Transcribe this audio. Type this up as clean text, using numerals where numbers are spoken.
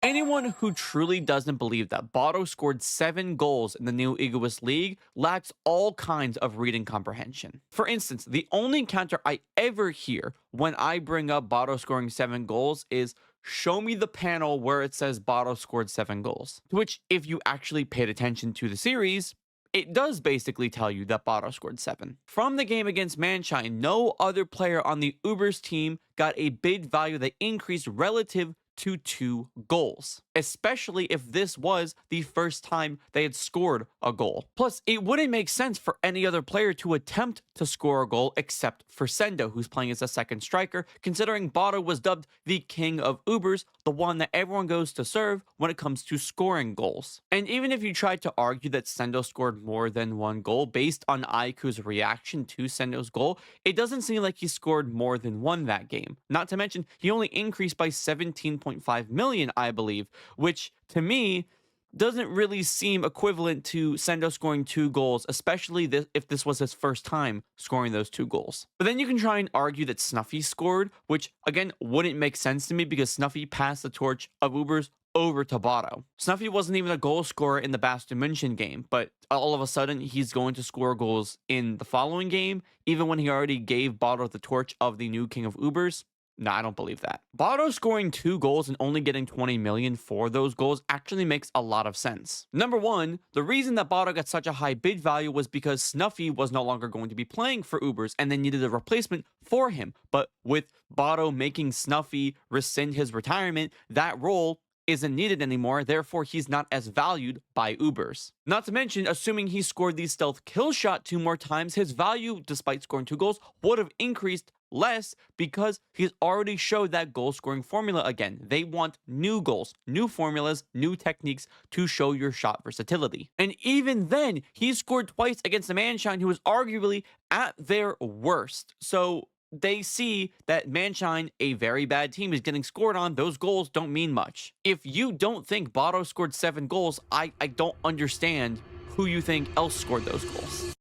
Anyone who truly doesn't believe that Barou scored 7 goals in the new Egoist League lacks all kinds of reading comprehension. For instance, the only counter I ever hear when I bring up Barou scoring 7 goals is show me the panel where it says Barou scored 7 goals. To which, if you actually paid attention to the series, it does basically tell you that Barou scored 7. From the game against Manshine, no other player on the Ubers team got a bid value that increased relative to 2 goals, especially if this was the first time they had scored a goal. Plus, it wouldn't make sense for any other player to attempt to score a goal except for Sendo, who's playing as a second striker, considering Barou was dubbed the king of Ubers, the one that everyone goes to serve when it comes to scoring goals. And even if you tried to argue that Sendo scored more than 1 goal based on Aiku's reaction to Sendo's goal, it doesn't seem like he scored more than 1 that game. Not to mention, he only increased by 17.5 million, I believe, which to me doesn't really seem equivalent to Sendo scoring 2 goals, especially if this was his first time scoring those 2 goals. But then you can try and argue that Snuffy scored, which again wouldn't make sense to me because Snuffy passed the torch of Ubers over to Barou. Snuffy wasn't even a goal scorer in the Bastion München game, but all of a sudden he's going to score goals in the following game, even when he already gave Barou the torch of the new king of Ubers. No, I don't believe that. Barou scoring 2 goals and only getting 20 million for those goals actually makes a lot of sense. Number one, the reason that Barou got such a high bid value was because Snuffy was no longer going to be playing for Ubers and they needed a replacement for him. But with Barou making Snuffy rescind his retirement, that role isn't needed anymore, therefore he's not as valued by Ubers. Not to mention, assuming he scored the stealth kill shot 2 more times, his value, despite scoring 2 goals, would have increased less because he's already showed that goal scoring formula again. They want new goals, new formulas, new techniques to show your shot versatility. And even then, he scored twice against the Manshine, who was arguably at their worst. So they see that Manshine, a very bad team, is getting scored on. Those goals don't mean much. If you don't think Barou scored 7 goals, I don't understand who you think else scored those goals.